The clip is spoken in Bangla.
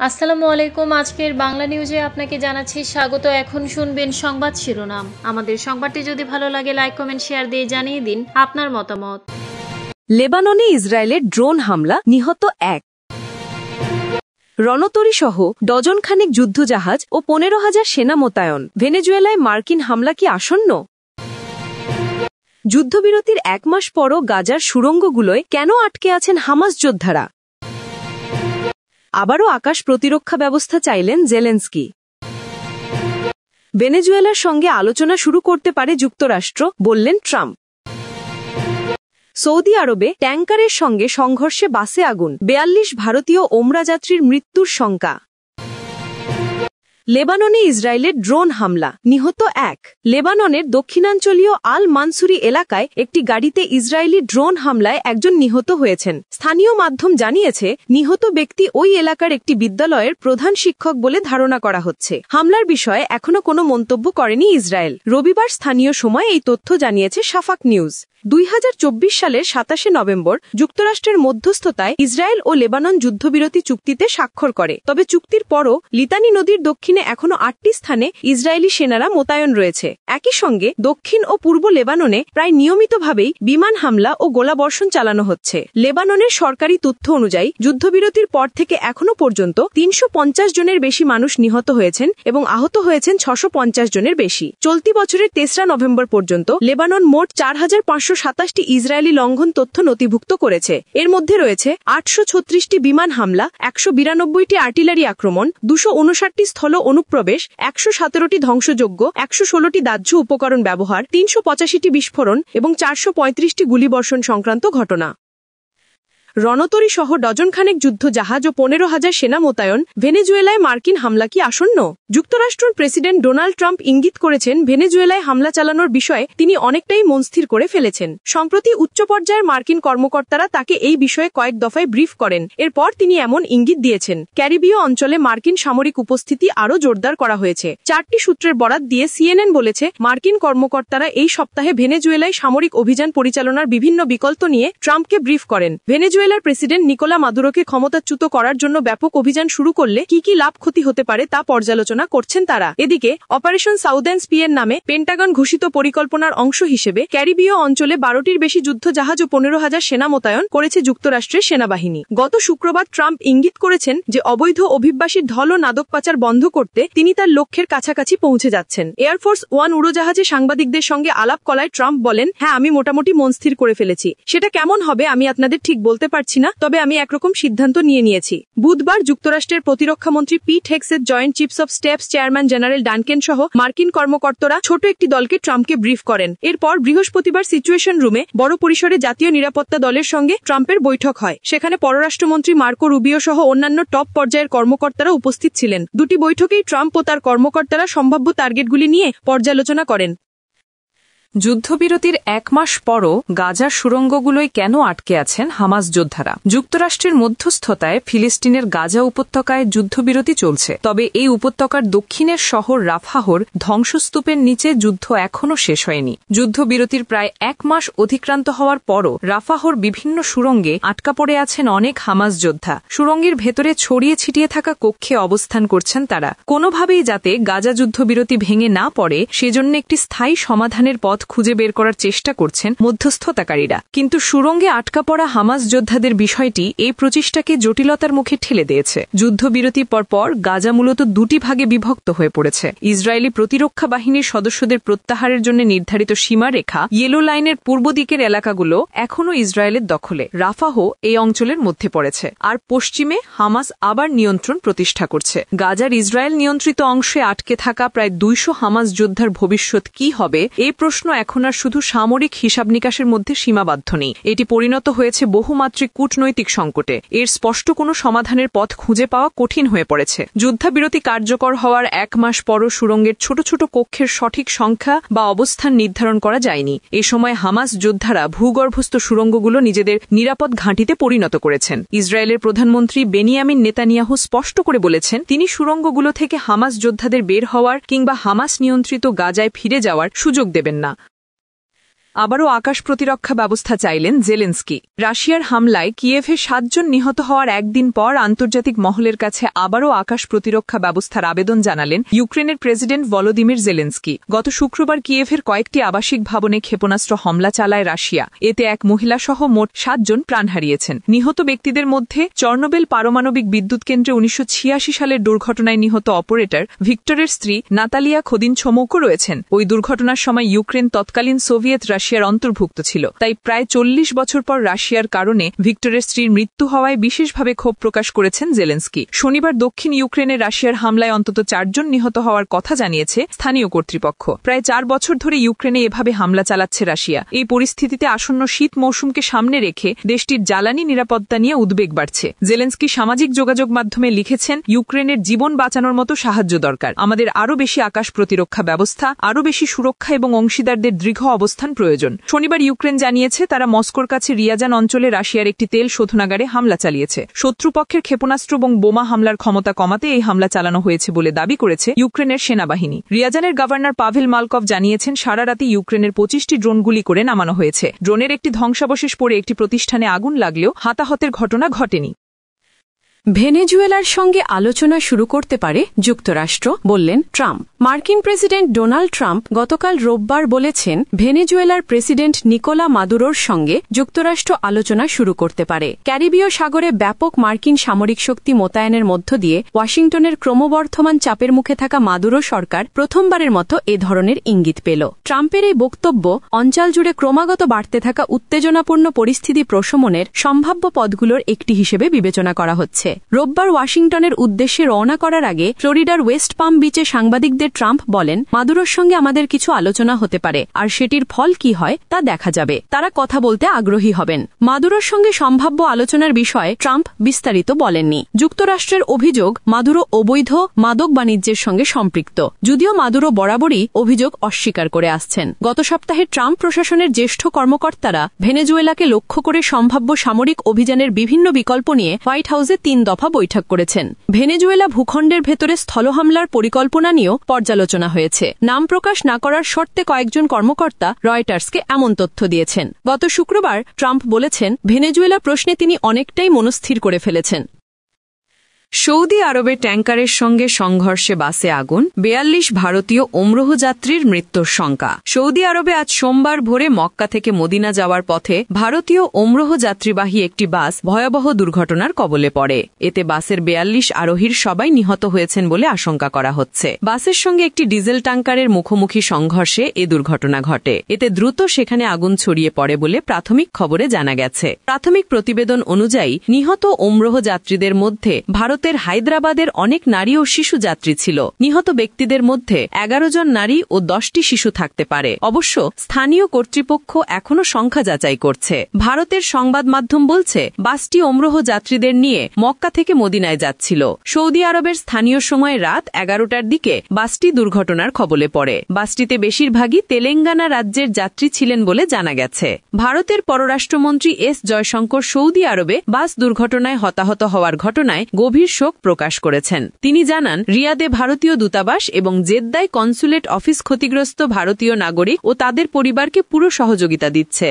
আসসালামু আলাইকুম। আজকের বাংলা নিউজে আপনাকে জানাচ্ছি স্বাগত। এখন শুনবেন সংবাদ শিরোনাম। আমাদের সংবাদটি যদি ভালো লাগে লাইক কমেন্ট শেয়ার দিয়ে জানিয়ে দিন আপনার মতামত। লেবাননে ইসরায়েলের ড্রোন হামলা, নিহত 1। রণতরী সহ ডজনখানেক যুদ্ধজাহাজ ও 15,000 সেনা মোতায়েন। ভেনেজুয়েলায় মার্কিন হামলা কি আসন্ন? যুদ্ধবিরতির 1 মাস পরও গাজার সুড়ঙ্গগুলোয় কেন আটকে আছেন হামাস যোদ্ধারা? আবারও আকাশ প্রতিরক্ষা ব্যবস্থা চাইলেন জেলেনস্কি। ভেনেজুয়েলার সঙ্গে আলোচনা শুরু করতে পারে যুক্তরাষ্ট্র, বললেন ট্রাম্প। সৌদি আরবে ট্যাঙ্কারের সঙ্গে সংঘর্ষে বাসে আগুন, 42 ভারতীয় ওমরা যাত্রীর মৃত্যুর শঙ্কা। লেবাননে ইসরায়েলের ড্রোন হামলা, নিহত 1। লেবাননের দক্ষিণাঞ্চলীয় আল মানসুরি এলাকায় একটি গাড়িতে ইসরায়েলি ড্রোন হামলায় একজন নিহত হয়েছেন। স্থানীয় মাধ্যম জানিয়েছে, নিহত ব্যক্তি ওই এলাকার একটি বিদ্যালয়ের প্রধান শিক্ষক বলে ধারণা করা হচ্ছে। হামলার বিষয়ে এখনো কোনো মন্তব্য করেনি ইসরায়েল। রবিবার স্থানীয় সময় এই তথ্য জানিয়েছে শাফাক নিউজ। 2024 সালের 27 নভেম্বর যুক্তরাষ্ট্রের মধ্যস্থতায় ইসরায়েল ও লেবানন যুদ্ধবিরতি চুক্তিতে স্বাক্ষর করে। তবে চুক্তির পরও লিতানি নদীর দক্ষিণে এখনো 8টি স্থানে ইসরায়েলি সেনারা মোতায়েন রয়েছে। একই সঙ্গে দক্ষিণ ও পূর্ব লেবাননে প্রায় নিয়মিতভাবেই বিমান হামলা ও গোলাবর্ষণ চালানো হচ্ছে। লেবাননের সরকারি তথ্য অনুযায়ী যুদ্ধবিরতির পর থেকে এখনো পর্যন্ত 350 জনের বেশি মানুষ নিহত হয়েছেন এবং আহত হয়েছেন 650 জনের বেশি। চলতি বছরের 3রা নভেম্বর পর্যন্ত লেবানন মোট 4,527টি ইসরায়েলি লঙ্ঘন তথ্য নথিভুক্ত করেছে। এর মধ্যে রয়েছে 836টি বিমান হামলা, 192টি আর্টিলারি আক্রমণ, 259টি স্থল অনুপ্রবেশ, 117টি ধ্বংসযোগ্য, 116টি দাহ্য উপকরণ ব্যবহার, 385টি বিস্ফোরণ এবং 435টি গুলিবর্ষণ সংক্রান্ত ঘটনা। রণতরী সহ ডজনখানেক যুদ্ধজাহাজ ও 15,000 সেনা মোতায়েন। ভেনেজুয়েলায় মার্কিন হামলা কি আসন্ন? যুক্তরাষ্ট্রের প্রেসিডেন্ট ডোনাল্ড ট্রাম্প ইঙ্গিত করেছেন, ভেনেজুয়েলায় হামলা চালানোর বিষয়ে তিনি অনেকটাই মনস্থির করে ফেলেছেন। সম্প্রতি উচ্চ পর্যায়ের মার্কিন কর্মকর্তারা তাকে এই বিষয়ে কয়েক দফায় ব্রিফ করেন। এরপর তিনি এমন ইঙ্গিত দিয়েছেন। ক্যারিবীয় অঞ্চলে মার্কিন সামরিক উপস্থিতি আরও জোরদার করা হয়েছে। 4টি সূত্রের বরাত দিয়ে সিএনএন বলেছে, মার্কিন কর্মকর্তারা এই সপ্তাহে ভেনেজুয়েলায় সামরিক অভিযান পরিচালনার বিভিন্ন বিকল্প নিয়ে ট্রাম্পকে ব্রিফ করেন। ভেনেজুয়েলার প্রেসিডেন্ট নিকোলা মাদুরোকে ক্ষমতাচ্যুত করার জন্য ব্যাপক অভিযান শুরু করলে কি কি লাভ ক্ষতি হতে পারে তা পর্যালোচনা করছেন তারা। এদিকে অপারেশন সাউদার্ন স্পিয়ার নামে পেন্টাগন ঘোষিত পরিকল্পনার অংশ হিসেবে ক্যারিবীয় অঞ্চলে 12টির বেশি যুদ্ধজাহাজ ও 15,000 সেনা মোতায়েন করেছে যুক্তরাষ্ট্রের সেনাবাহিনী। গত শুক্রবার ট্রাম্প ইঙ্গিত করেছেন যে অবৈধ অভিবাসীর ঢল ও নাদক পাচার বন্ধ করতে তিনি তার লক্ষ্যের কাছাকাছি পৌঁছে যাচ্ছেন। এয়ারফোর্স 1 উড়োজাহাজে সাংবাদিকদের সঙ্গে আলাপ কলায় ট্রাম্প বলেন, হ্যাঁ, আমি মোটামুটি মন স্থির করে ফেলেছি। সেটা কেমন হবে আমি আপনাদের ঠিক বলতে পারছি না, তবে আমি একরকম সিদ্ধান্ত নিয়েছি। বুধবার যুক্তরাষ্ট্রের প্রতিরক্ষামন্ত্রী Pete Hegseth, joint chiefs of staff chairman general Dan Caine সহ মার্কিন কর্মকর্তারা ছোট একটি দলকে ট্রাম্পকে ব্রিফ করেন। এরপর বৃহস্পতিবার সিচুয়েশন রুমে বড় পরিসরে জাতীয় নিরাপত্তা দলের সঙ্গে ট্রাম্পের বৈঠক হয়। সেখানে পররাষ্ট্রমন্ত্রী মার্কো রুবিও সহ অন্যান্য টপ পর্যায়ের কর্মকর্তারা উপস্থিত ছিলেন। দুটি বৈঠকেই ট্রাম্প ও তার কর্মকর্তারা সম্ভাব্য টার্গেটগুলি নিয়ে পর্যালোচনা করেন। যুদ্ধবিরতির 1 মাস পরও গাজার সুড়ঙ্গগুলোয় কেন আটকে আছেন হামাস যোদ্ধারা? যুক্তরাষ্ট্রের মধ্যস্থতায় ফিলিস্তিনের গাজা উপত্যকায় যুদ্ধবিরতি চলছে। তবে এই উপত্যকার দক্ষিণের শহর রাফাহর ধ্বংসস্তূপের নিচে যুদ্ধ এখনও শেষ হয়নি। যুদ্ধবিরতির প্রায় 1 মাস অতিক্রান্ত হওয়ার পরও রাফাহর বিভিন্ন সুড়ঙ্গে আটকা পড়ে আছেন অনেক হামাস যোদ্ধা। সুড়ঙ্গের ভেতরে ছড়িয়ে ছিটিয়ে থাকা কক্ষে অবস্থান করছেন তারা। কোনোভাবেই যাতে গাজা যুদ্ধবিরতি ভেঙে না পড়ে সেজন্য একটি স্থায়ী সমাধানের পথ খুঁজে বের করার চেষ্টা করছেন মধ্যস্থতাকারীরা। কিন্তু সুড়ঙ্গে আটকা পড়া হামাস যোদ্ধাদের বিষয়টি এই প্রচেষ্টাকে জটিলতার মুখে ঠেলে দিয়েছে। যুদ্ধবিরতির পরপর গাজা মূলত 2টি ভাগে বিভক্ত হয়ে পড়েছে। ইসরায়েলি প্রতিরক্ষা বাহিনীর সদস্যদের প্রত্যাহারের জন্য নির্ধারিত সীমারেখা ইয়েলো লাইনের পূর্ব দিকের এলাকাগুলো এখনও ইসরায়েলের দখলে। রাফাহ এই অঞ্চলের মধ্যে পড়েছে। আর পশ্চিমে হামাস আবার নিয়ন্ত্রণ প্রতিষ্ঠা করছে। গাজার ইসরায়েল নিয়ন্ত্রিত অংশে আটকে থাকা প্রায় 200 হামাস যোদ্ধার ভবিষ্যৎ কি হবে, এই প্রশ্ন এখন আর শুধু সামরিক হিসাব নিকাশের মধ্যে সীমাবদ্ধ নেই। এটি পরিণত হয়েছে বহুমাত্রিক কূটনৈতিক সংকটে। এর স্পষ্ট কোনো সমাধানের পথ খুঁজে পাওয়া কঠিন হয়ে পড়েছে। যুদ্ধবিরতি কার্যকর হওয়ার 1 মাস পরও সুড়ঙ্গের ছোট ছোট কক্ষের সঠিক সংখ্যা বা অবস্থান নির্ধারণ করা যায়নি। এ সময় হামাস যোদ্ধারা ভূগর্ভস্থ সুড়ঙ্গগুলো নিজেদের নিরাপদ ঘাঁটিতে পরিণত করেছেন। ইসরায়েলের প্রধানমন্ত্রী বেনিয়ামিন নেতানিয়াহু স্পষ্ট করে বলেছেন, তিনি সুড়ঙ্গগুলো থেকে হামাস যোদ্ধাদের বের হওয়ার কিংবা হামাস নিয়ন্ত্রিত গাজায় ফিরে যাওয়ার সুযোগ দেবেন না। আবারও আকাশ প্রতিরক্ষা ব্যবস্থা চাইলেন জেলেন্সকি। রাশিয়ার হামলায় কিয়েভে 7 জন নিহত হওয়ার একদিন পর আন্তর্জাতিক মহলের কাছে আবারও আকাশ প্রতিরক্ষা ব্যবস্থার আবেদন জানালেন ইউক্রেনের প্রেসিডেন্ট ভলোদিমির জেলেন্সকি। গত শুক্রবার কিয়েভের কয়েকটি আবাসিক ভবনে ক্ষেপণাস্ত্র হামলা চালায় রাশিয়া। এতে এক মহিলাসহ মোট 7 জন প্রাণ হারিয়েছেন। নিহত ব্যক্তিদের মধ্যে চর্নোবেল পারমাণবিক বিদ্যুৎ কেন্দ্রে 1986 সালের দুর্ঘটনায় নিহত অপারেটর ভিক্টরের স্ত্রী নাতালিয়া খোদিনছোমোকও রয়েছেন। ওই দুর্ঘটনার সময় ইউক্রেন তৎকালীন সোভিয়েত রাশিয়ার অন্তর্ভুক্ত ছিল। তাই প্রায় 40 বছর পর রাশিয়ার কারণে ভিক্টরের স্ত্রীর মৃত্যু হওয়ায় বিশেষভাবে ক্ষোভ প্রকাশ করেছেন জেলেন্সকি। শনিবার দক্ষিণ ইউক্রেনে রাশিয়ার হামলায় অন্তত 4 জন নিহত হওয়ার কথা জানিয়েছে স্থানীয় কর্তৃপক্ষ। প্রায় 4 বছর ধরে ইউক্রেনে এভাবে হামলা চালাচ্ছে রাশিয়া। এই পরিস্থিতিতে আসন্ন শীত মৌসুমকে সামনে রেখে দেশটির জ্বালানি নিরাপত্তা নিয়ে উদ্বেগ বাড়ছে। জেলেন্সকি সামাজিক যোগাযোগ মাধ্যমে লিখেছেন, ইউক্রেনের জীবন বাঁচানোর মতো সাহায্য দরকার। আমাদের আরও বেশি আকাশ প্রতিরক্ষা ব্যবস্থা, আরও বেশি সুরক্ষা এবং অংশীদারদের দৃঢ় অবস্থান প্রয়োজন। শনিবার ইউক্রেন জানিয়েছে তারা মস্কোর কাছে রিয়াজান অঞ্চলে রাশিয়ার একটি তেল শোধনাগারে হামলা চালিয়েছে। শত্রুপক্ষের ক্ষেপণাস্ত্র এবং বোমা হামলার ক্ষমতা কমাতে এই হামলা চালানো হয়েছে বলে দাবি করেছে ইউক্রেনের সেনাবাহিনী। রিয়াজানের গভর্নর পাভেল মালকভ জানিয়েছেন, সারা রাতে ইউক্রেনের 25টি ড্রোন গুলি করে নামানো হয়েছে। ড্রোনের একটি ধ্বংসাবশেষ পড়ে একটি প্রতিষ্ঠানে আগুন লাগলেও হতাহতের ঘটনা ঘটেনি। ভেনেজুয়েলার সঙ্গে আলোচনা শুরু করতে পারে যুক্তরাষ্ট্র, বললেন ট্রাম্প। মার্কিন প্রেসিডেন্ট ডোনাল্ড ট্রাম্প গতকাল রোববার বলেছেন, ভেনেজুয়েলার প্রেসিডেন্ট নিকোলা মাদুরোর সঙ্গে যুক্তরাষ্ট্র আলোচনা শুরু করতে পারে। ক্যারিবীয় সাগরে ব্যাপক মার্কিন সামরিক শক্তি মোতায়েনের মধ্য দিয়ে ওয়াশিংটনের ক্রমবর্ধমান চাপের মুখে থাকা মাদুরো সরকার প্রথমবারের মতো এ ধরনের ইঙ্গিত পেল। ট্রাম্পের এই বক্তব্য অঞ্চল জুড়ে ক্রমাগত বাড়তে থাকা উত্তেজনাপূর্ণ পরিস্থিতি প্রশমনের সম্ভাব্য পথগুলোর একটি হিসেবে বিবেচনা করা হচ্ছে। রোববার ওয়াশিংটনের উদ্দেশ্যে রওনা করার আগে ফ্লোরিডার ওয়েস্ট পাম বিচে সাংবাদিকদের ট্রাম্প বলেন, মাদুরোর সঙ্গে আমাদের কিছু আলোচনা হতে পারে, আর সেটির ফল কি হয় তা দেখা যাবে। তারা কথা বলতে আগ্রহী হবেন। মাদুরোর সঙ্গে সম্ভাব্য আলোচনার বিষয়ে ট্রাম্প বিস্তারিত বলেননি। যুক্তরাষ্ট্রের অভিযোগ, মাদুরো অবৈধ মাদক বাণিজ্যের সঙ্গে সম্পৃক্ত, যদিও মাদুরো বরাবরই অভিযোগ অস্বীকার করে আসছেন। গত সপ্তাহে ট্রাম্প প্রশাসনের জ্যেষ্ঠ কর্মকর্তারা ভেনেজুয়েলাকে লক্ষ্য করে সম্ভাব্য সামরিক অভিযানের বিভিন্ন বিকল্প নিয়ে হোয়াইট হাউসে 3 দফা বৈঠক করেছেন। ভেনেজুয়েলা ভূখণ্ডের ভেতরে স্থল হামলার পরিকল্পনা নিয়েও পর্যালোচনা হয়েছে। নাম প্রকাশ না করার শর্তে কয়েকজন কর্মকর্তা রয়টার্সকে এমন তথ্য দিয়েছেন। গত শুক্রবার ট্রাম্প বলেছেন, ভেনেজুয়েলা প্রশ্নে তিনি অনেকটাই মনস্থির করে ফেলেছেন। সৌদি আরবে ট্যাঙ্কারের সঙ্গে সংঘর্ষে বাসে আগুন, 42 ভারতীয় ওমরাহ যাত্রীর মৃত্যুর শঙ্কা। সৌদি আরবে আজ সোমবার ভোরে মক্কা থেকে মদিনা যাওয়ার পথে ভারতীয় ওমরাহ যাত্রীবাহী একটি বাস ভয়াবহ দুর্ঘটনার কবলে পড়ে। এতে বাসের 42 আরোহীর সবাই নিহত হয়েছেন বলে আশঙ্কা করা হচ্ছে। বাসের সঙ্গে একটি ডিজেল ট্যাঙ্কারের মুখোমুখি সংঘর্ষে এ দুর্ঘটনা ঘটে। এতে দ্রুত সেখানে আগুন ছড়িয়ে পড়ে বলে প্রাথমিক খবরে জানা গেছে। প্রাথমিক প্রতিবেদন অনুযায়ী নিহত ওমরাহ যাত্রীদের মধ্যে ভারতের হায়দ্রাবাদের অনেক নারী ও শিশু যাত্রী ছিল। নিহত ব্যক্তিদের মধ্যে 11 জন নারী ও 10টি শিশু থাকতে পারে। অবশ্য স্থানীয় কর্তৃপক্ষ এখনও সংখ্যা যাচাই করছে। ভারতের সংবাদ মাধ্যম বলছে, বাসটি ওমরাহ যাত্রীদের নিয়ে মক্কা থেকে মদিনায় যাচ্ছিল। সৌদি আরবের স্থানীয় সময় রাত 11টার দিকে বাসটি দুর্ঘটনার কবলে পড়ে। বাসটিতে বেশিরভাগই তেলেঙ্গানা রাজ্যের যাত্রী ছিলেন বলে জানা গেছে। ভারতের পররাষ্ট্রমন্ত্রী এস জয়শঙ্কর সৌদি আরবে বাস দুর্ঘটনায় হতাহত হওয়ার ঘটনায় গভীর শোক প্রকাশ করেছেন। তিনি জানান, রিয়াদে ভারতীয় দূতাবাস এবং জেদ্দায় কনসুলেট অফিস ক্ষতিগ্রস্ত ভারতীয় নাগরিক ও তাদের পরিবারকে পুরো সহযোগিতা দিচ্ছে।